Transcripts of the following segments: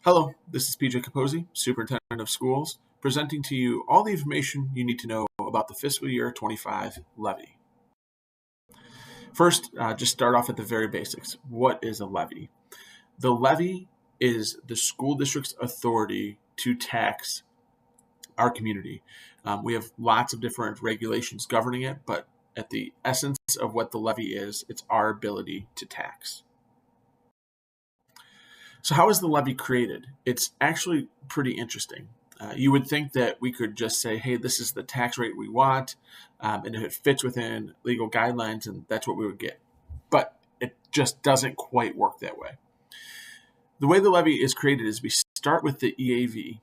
Hello, this is PJ Capozzi, Superintendent of Schools, presenting to you all the information you need to know about the fiscal year 25 levy. First, just start off at the very basics. What is a levy? The levy is the school district's authority to tax our community. We have lots of different regulations governing it, but at the essence of what the levy is, it's our ability to tax. So how is the levy created? It's actually pretty interesting. You would think that we could just say, hey, this is the tax rate we want, and if it fits within legal guidelines, and that's what we would get. But it just doesn't quite work that way. The way the levy is created is we start with the EAV.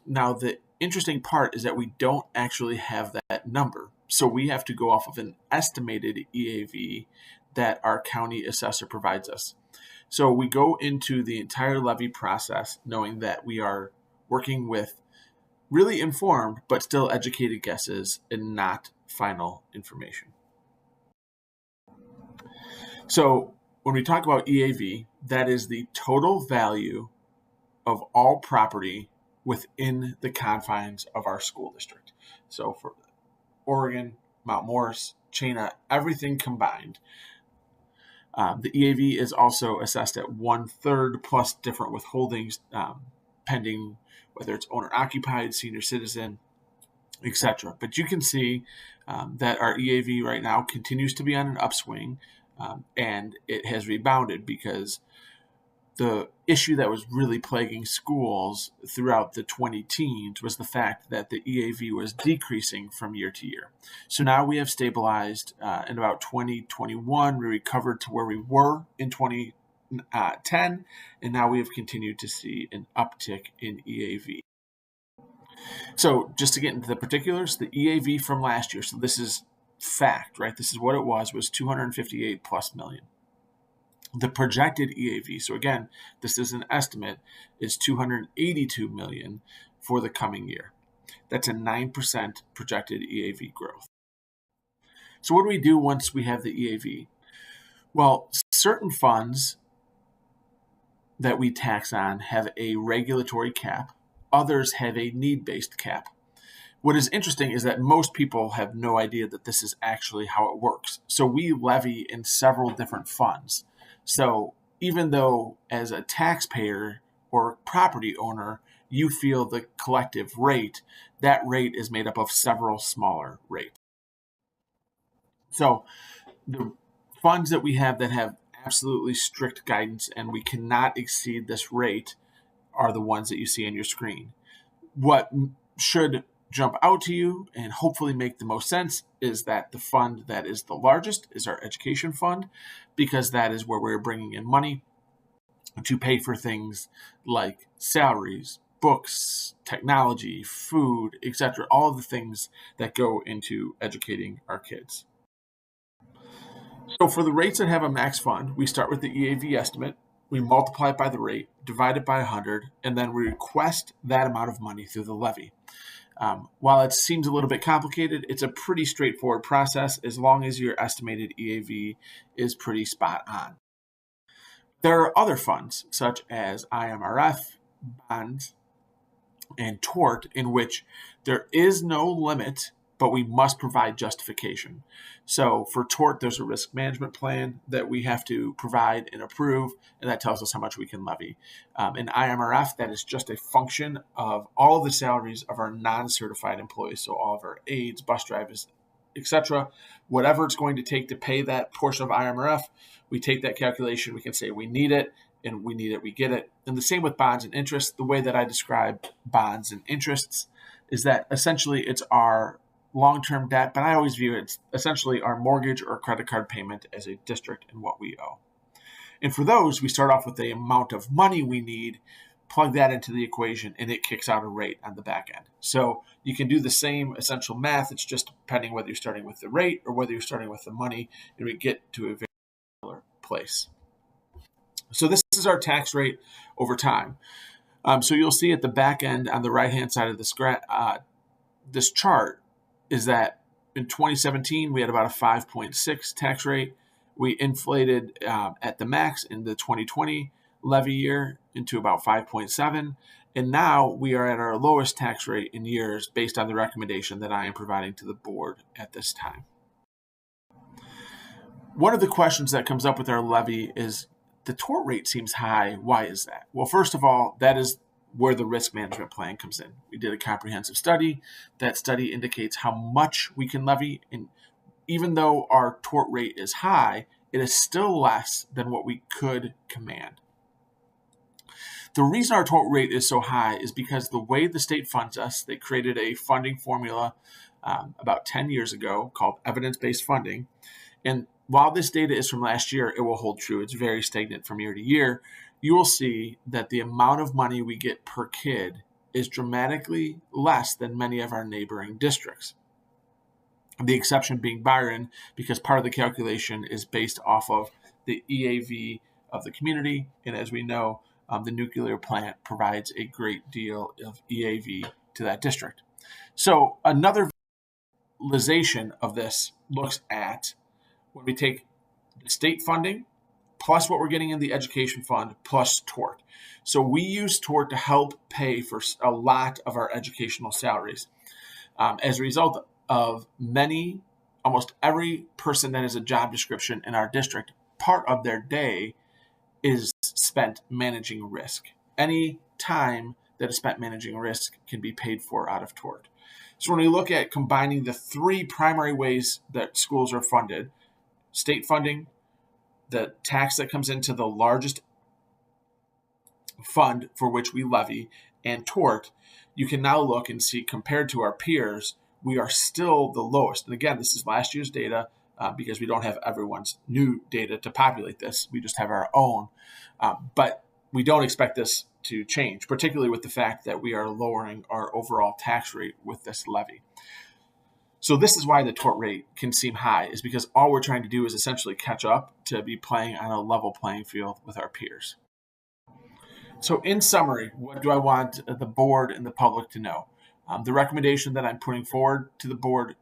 Now, the interesting part is that we don't actually have that number. So we have to go off of an estimated EAV that our county assessor provides us. So we go into the entire levy process knowing that we are working with really informed but still educated guesses and not final information. So when we talk about EAV, that is the total value of all property within the confines of our school district. So for Oregon, Mount Morris, Chena, everything combined. The EAV is also assessed at 1/3 plus different withholdings, pending whether it's owner-occupied, senior citizen, etc. But you can see that our EAV right now continues to be on an upswing, and it has rebounded because the issue that was really plaguing schools throughout the 2010s was the fact that the EAV was decreasing from year to year. So now we have stabilized in about 2021. We recovered to where we were in 2010, and now we have continued to see an uptick in EAV. So just to get into the particulars, the EAV from last year, so this is fact, right? This is what it was 258 plus million. The projected EAV, so again, this is an estimate, is 282 million for the coming year. That's a 9% projected EAV growth. So what do we do once we have the EAV? Well, certain funds that we tax on have a regulatory cap. Others have a need-based cap. What is interesting is that most people have no idea that this is actually how it works. So we levy in several different funds. So even though as a taxpayer or property owner, you feel the collective rate, that rate is made up of several smaller rates. So the funds that we have that have absolutely strict guidance and we cannot exceed this rate are the ones that you see on your screen. What should jump out to you and hopefully make the most sense is that the fund that is the largest is our education fund, because that is where we're bringing in money to pay for things like salaries, books, technology, food, etc., all of the things that go into educating our kids. So for the rates that have a max fund, we start with the EAV estimate, we multiply it by the rate, divide it by 100, and then we request that amount of money through the levy. While it seems a little bit complicated, it's a pretty straightforward process as long as your estimated EAV is pretty spot on. There are other funds such as IMRF, bonds, and tort in which there is no limit, but we must provide justification. So for tort, there's a risk management plan that we have to provide and approve, and that tells us how much we can levy. In IMRF, that is just a function of all of the salaries of our non-certified employees, so all of our aides, bus drivers, etc. Whatever it's going to take to pay that portion of IMRF, we take that calculation, we can say we need it, and we need it, we get it. And the same with bonds and interest. The way that I describe bonds and interests is that essentially it's our long-term debt, but I always view it as essentially our mortgage or credit card payment as a district and what we owe. And for those, we start off with the amount of money we need, plug that into the equation, and it kicks out a rate on the back end. So you can do the same essential math. It's just depending whether you're starting with the rate or whether you're starting with the money, and we get to a very similar place. So this is our tax rate over time. So you'll see at the back end on the right-hand side of this chart, is that in 2017, we had about a 5.6 tax rate. We inflated at the max in the 2020 levy year into about 5.7. And now we are at our lowest tax rate in years based on the recommendation that I am providing to the board at this time. One of the questions that comes up with our levy is the tort rate seems high. Why is that? Well, first of all, that is where the risk management plan comes in. We did a comprehensive study. That study indicates how much we can levy. And even though our tort rate is high, it is still less than what we could command. The reason our tort rate is so high is because the way the state funds us, they created a funding formula about 10 years ago called evidence-based funding. And while this data is from last year, it will hold true. It's very stagnant from year to year. You will see that the amount of money we get per kid is dramatically less than many of our neighboring districts. The exception being Byron, because part of the calculation is based off of the EAV of the community. And as we know, the nuclear plant provides a great deal of EAV to that district. So another visualization of this looks at when we take the state funding plus what we're getting in the education fund plus tort. So we use tort to help pay for a lot of our educational salaries. As a result of almost every person that has a job description in our district, part of their day is spent managing risk. Any time that is spent managing risk can be paid for out of tort. So when we look at combining the three primary ways that schools are funded, state funding, the tax that comes into the largest fund for which we levy, and tort, you can now look and see, compared to our peers, we are still the lowest. And again, this is last year's data because we don't have everyone's new data to populate this. We just have our own. But we don't expect this to change, particularly with the fact that we are lowering our overall tax rate with this levy. So this is why the tort rate can seem high, is because all we're trying to do is essentially catch up to be playing on a level playing field with our peers. So in summary, what do I want the board and the public to know? The recommendation that I'm putting forward to the board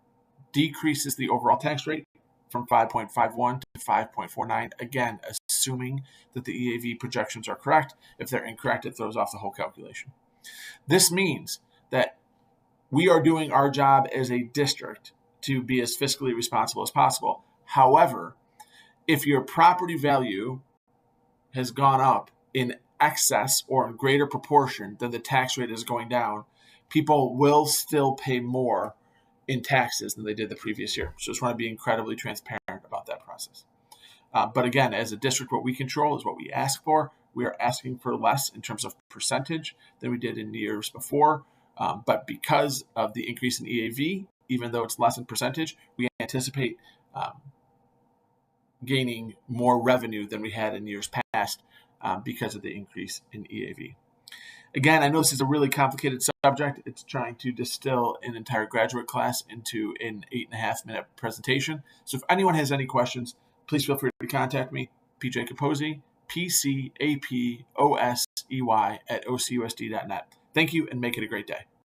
decreases the overall tax rate from 5.51 to 5.49, again, assuming that the EAV projections are correct. If they're incorrect, it throws off the whole calculation. This means that we are doing our job as a district to be as fiscally responsible as possible. However, if your property value has gone up in excess or in greater proportion than the tax rate is going down, people will still pay more in taxes than they did the previous year. So just want to be incredibly transparent about that process. But again, as a district, what we control is what we ask for. We are asking for less in terms of percentage than we did in years before. But because of the increase in EAV, even though it's less in percentage, we anticipate gaining more revenue than we had in years past because of the increase in EAV. Again, I know this is a really complicated subject. It's trying to distill an entire graduate class into an 8.5-minute presentation. So if anyone has any questions, please feel free to contact me, PJ Capozzi, PCAPOSEY @OCUSD.net. Thank you and make it a great day.